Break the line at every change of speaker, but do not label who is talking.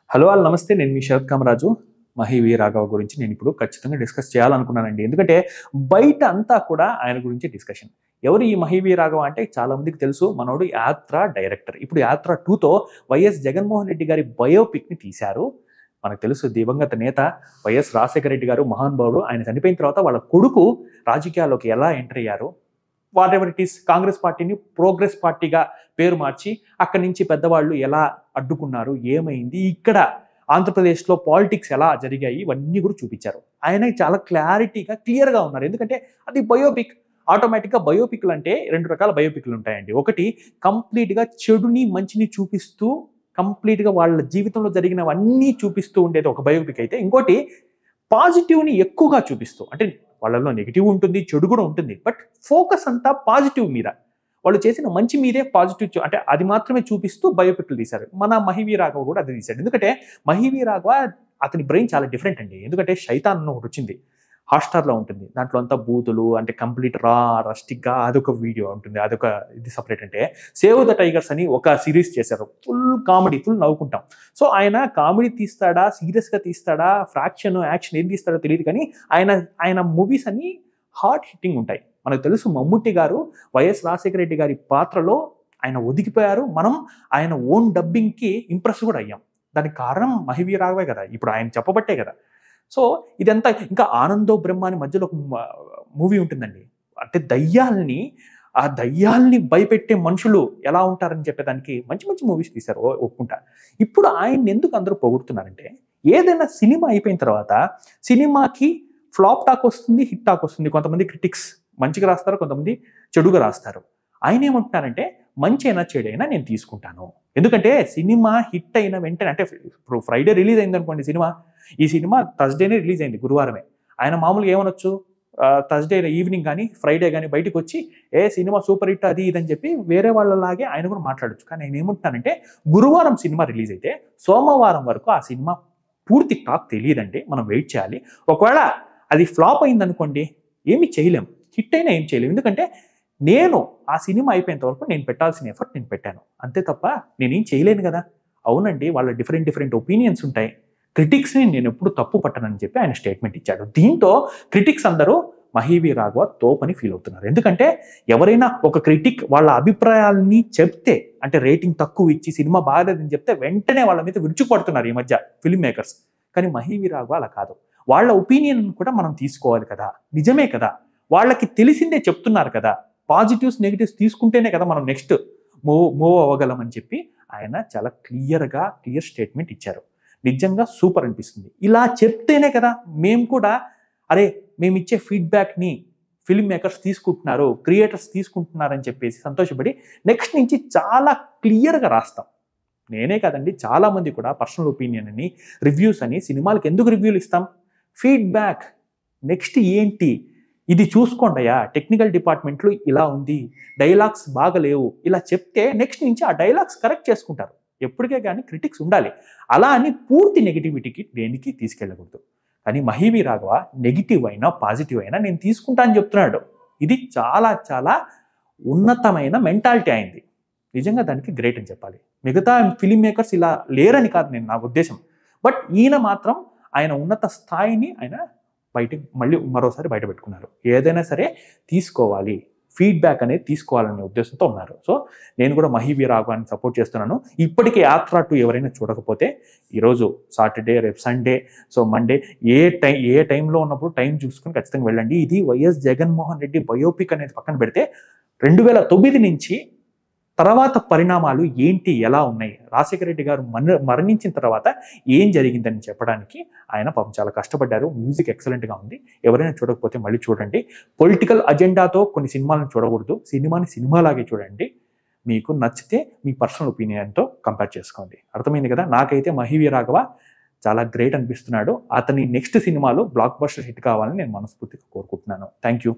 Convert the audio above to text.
Hello all నమస్తే. నేను మీ శరత్ కామరాజు. 'మహి రాఘవ' గురించి నేను ఇప్పుడు ఖచ్చితంగా డిస్కస్ చేయాలనుకున్నానండి. ఎందుకంటే బయట అంతా కూడా ఆయన గురించి డిస్కషన్. ఎవరు ఈ 'మహి రాఘవ' అంటే చాలా మందికి తెలుసు. మనోడు 'యాత్ర' డైరెక్టర్. ఇప్పుడు 'యాత్ర 2'తో వైఎస్ జగన్మోహన్ రెడ్డి గారి బయోపిక్‌ని తీశారు. మనకు తెలుసు దివంగత నేత వైఎస్ రాజశేఖర రెడ్డి గారు మహానుభావుడు. ఆయన చనిపోయిన తర్వాత వాళ్ళ కొడుకు రాజకీయాల్లోకి ఎలా ఎంటర్ అయ్యారు, what ever it is, Congress పార్టీని ప్రోగ్రెస్ పార్టీగా పేరు మార్చి అక్కడి నుంచి పెద్దవాళ్ళు ఎలా అడ్డుకున్నారు, ఏమైంది, ఇక్కడ ఆంధ్రప్రదేశ్లో పాలిటిక్స్ ఎలా జరిగాయి, ఇవన్నీ కూడా చూపించారు. ఆయన చాలా క్లారిటీగా క్లియర్గా ఉన్నారు. ఎందుకంటే అది బయోపిక్. ఆటోమేటిక్గా బయోపిక్లు అంటే రెండు రకాల బయోపిక్లు ఉంటాయండి. ఒకటి కంప్లీట్గా చెడుని మంచిని చూపిస్తూ కంప్లీట్గా వాళ్ళ జీవితంలో జరిగినవన్నీ చూపిస్తూ ఉండేది ఒక బయోపిక్ అయితే, ఇంకోటి పాజిటివ్ని ఎక్కువగా చూపిస్తూ, అంటే వాళ్ళలో నెగిటివ్ ఉంటుంది, చెడు కూడా ఉంటుంది, బట్ ఫోకస్ అంతా పాజిటివ్ మీద, వాళ్ళు చేసిన మంచి మీదే పాజిటివ్ అంటే అది మాత్రమే చూపిస్తూ బయోపిక్లు తీశారు. మన 'మహి రాఘవ' కూడా అది తీశాడు. ఎందుకంటే 'మహి రాఘవ' అతని బ్రెయిన్ చాలా డిఫరెంట్ అండి. ఎందుకంటే 'శైతాన్' అని ఒకటి వచ్చింది, హాట్‌స్టార్‌లో ఉంటుంది. దాంట్లో అంతా బూతులు, అంటే కంప్లీట్ రస్టిక్‌గా అదొక వీడియో ఉంటుంది, అదొక ఇది సపరేట్. అంటే 'సేవ్ ద టైగర్స్' అని ఒక సిరీస్ చేశారు. ఫుల్ కామెడీ, ఫుల్ నవ్వుకుంటాం. సో ఆయన కామెడీ తీస్తాడా, సీరియస్‌గా తీస్తాడా, ఫ్రాక్షన్, యాక్షన్ ఏం తీస్తాడో తెలియదు, కానీ ఆయన ఆయన మూవీస్ అన్ని హార్ట్ హిట్టింగ్ ఉంటాయి. మనకు తెలుసు మమ్ముట్టి గారు వైఎస్ రాజశేఖర రెడ్డి గారి పాత్రలో ఆయన ఒదిగిపోయారు. మనం ఆయన ఓన్ డబ్బింగ్‌కి ఇంప్రెస్ కూడా అయ్యాం. దానికి కారణం 'మహి రాఘవే' కదా, ఇప్పుడు ఆయన చెప్పబట్టే కదా. సో ఇదంతా ఇంకా 'ఆనందో బ్రహ్మ' అని మధ్యలో ఒక మూవీ ఉంటుందండి. అంటే ఆ దయ్యాల్ని భయపెట్టే మనుషులు ఎలా ఉంటారని చెప్పేదానికి మంచి మంచి మూవీస్ తీశారు, ఒప్పుకుంటా. ఇప్పుడు ఆయన్ని ఎందుకు అందరూ పొగుడుతున్నారంటే, ఏదైనా సినిమా అయిపోయిన తర్వాత సినిమాకి ఫ్లాప్ టాక్ వస్తుంది, హిట్ టాక్ వస్తుంది. కొంతమంది క్రిటిక్స్ మంచిగా రాస్తారు, కొంతమంది చెడుగా రాస్తారు. ఆయన ఏమంటున్నారంటే, మంచి అయినా చెడైనా నేను తీసుకుంటాను. ఎందుకంటే సినిమా హిట్ అయిన వెంటనే, అంటే ఇప్పుడు ఫ్రైడే రిలీజ్ అయింది అనుకోండి సినిమా, ఈ సినిమా థర్స్డేనే రిలీజ్ అయింది, గురువారమే. ఆయన మామూలుగా ఏమనొచ్చు, థర్స్డే ఈవినింగ్ కానీ ఫ్రైడే కానీ బయటకు వచ్చి సినిమా సూపర్ హిట్ అది ఇదని చెప్పి వేరే వాళ్ళలాగే ఆయన కూడా మాట్లాడొచ్చు. కానీ నేను ఏమంటున్నానంటే, గురువారం సినిమా రిలీజ్ అయితే సోమవారం వరకు ఆ సినిమా పూర్తి టాక్ తెలియదండి, మనం వెయిట్ చేయాలి. ఒకవేళ అది ఫ్లాప్ అయిందనుకోండి, ఏమి చేయలేం, హిట్ అయినా ఏం చేయలేం. ఎందుకంటే నేను ఆ సినిమా అయిపోయేంత వరకు నేను పెట్టాల్సిన ఎఫర్ట్ నేను పెట్టాను, అంతే తప్ప నేనేం చేయలేను కదా. అవునండి, వాళ్ళ డిఫరెంట్ ఒపీనియన్స్ ఉంటాయి. క్రిటిక్స్ని నేను ఎప్పుడు తప్పు పట్టనని చెప్పి ఆయన స్టేట్మెంట్ ఇచ్చాడు. దీంతో క్రిటిక్స్ అందరూ 'మహి రాఘవ' తోపని ఫీల్ అవుతున్నారు. ఎందుకంటే ఎవరైనా ఒక క్రిటిక్ వాళ్ళ అభిప్రాయాలని చెప్తే, అంటే రేటింగ్ తక్కువ ఇచ్చి సినిమా బాగాలేదని చెప్తే వెంటనే వాళ్ళ మీద విరుచుకుపడుతున్నారు ఈ మధ్య ఫిల్మ్ మేకర్స్. కానీ 'మహి రాఘవ' అలా కాదు. వాళ్ళ ఒపీనియన్ కూడా మనం తీసుకోవాలి కదా, నిజమే కదా, వాళ్ళకి తెలిసిందే చెప్తున్నారు కదా, పాజిటివ్స్ నెగిటివ్స్ తీసుకుంటేనే కదా మనం నెక్స్ట్ మూవ్ అవ్వగలం అని చెప్పి ఆయన చాలా క్లియర్ స్టేట్మెంట్ ఇచ్చారు. నిజంగా సూపర్ అనిపిస్తుంది. ఇలా చెప్తేనే కదా మేము కూడా, అరే మేము ఇచ్చే ఫీడ్బ్యాక్ని ఫిల్మ్ మేకర్స్ తీసుకుంటున్నారు, క్రియేటర్స్ తీసుకుంటున్నారని చెప్పేసి సంతోషపడి నెక్స్ట్ నుంచి చాలా క్లియర్గా రాస్తాం. నేనే కాదండి, చాలామంది కూడా పర్సనల్ ఒపీనియన్ అని, రివ్యూస్ అని, సినిమాలకు ఎందుకు రివ్యూలు ఇస్తాం, ఫీడ్బ్యాక్, నెక్స్ట్ ఏంటి ఇది చూసుకోండియా, టెక్నికల్ డిపార్ట్మెంట్లో ఇలా ఉంది, డైలాగ్స్ బాగలేవు, ఇలా చెప్తే నెక్స్ట్ నుంచి ఆ డైలాగ్స్ కరెక్ట్ చేసుకుంటారు. ఎప్పటికే కానీ క్రిటిక్స్ ఉండాలి. అలా అని పూర్తి నెగిటివిటీకి దేనికి తీసుకెళ్ళకూడదు. కానీ 'మహి రాఘవ' నెగిటివ్ అయినా పాజిటివ్ అయినా నేను తీసుకుంటా అని చెప్తున్నాడు. ఇది చాలా చాలా ఉన్నతమైన మెంటాలిటీ అయింది. నిజంగా దానికి గ్రేట్ అని చెప్పాలి. మిగతా ఫిలిం మేకర్స్ ఇలా లేరని కాదు నా ఉద్దేశం, బట్ ఈయన మాత్రం ఆయన ఉన్నత స్థాయిని ఆయన మళ్ళీ మరోసారి బయట పెట్టుకున్నారు. ఏదైనా సరే తీసుకోవాలి, ఫీడ్బ్యాక్ అనేది తీసుకోవాలనే ఉద్దేశంతో ఉన్నారు. సో నేను కూడా 'మహి రాఘవాన్ని' సపోర్ట్ చేస్తున్నాను. ఇప్పటికే 'యాత్ర 2' ఎవరైనా చూడకపోతే, ఈరోజు సాటర్డే, రేపు సండే, సో మండే, ఏ టైంలో ఉన్నప్పుడు టైం చూసుకుని ఖచ్చితంగా వెళ్ళండి. ఇది వైఎస్ జగన్మోహన్ రెడ్డి బయోపిక్ అనేది పక్కన పెడితే 2009 నుంచి తర్వాత పరిణామాలు ఏంటి, ఎలా ఉన్నాయి, రాజశేఖర రెడ్డి గారు మరణించిన తర్వాత ఏం జరిగిందని చెప్పడానికి ఆయన పాపం చాలా కష్టపడ్డారు. మ్యూజిక్ ఎక్సలెంట్గా ఉంది. ఎవరైనా చూడకపోతే మళ్ళీ చూడండి. పొలిటికల్ అజెండాతో కొన్ని సినిమాలను చూడకూడదు, సినిమాని సినిమాలాగే చూడండి. మీకు నచ్చితే మీ పర్సనల్ ఒపీనియన్తో కంపేర్ చేసుకోండి. అర్థమైంది కదా. నాకైతే 'మహి రాఘవ' చాలా గ్రేట్ అనిపిస్తున్నాడు. అతని నెక్స్ట్ సినిమాలు బ్లాక్ బస్టర్ హిట్ కావాలని నేను మనస్ఫూర్తిగా కోరుకుంటున్నాను. Thank you.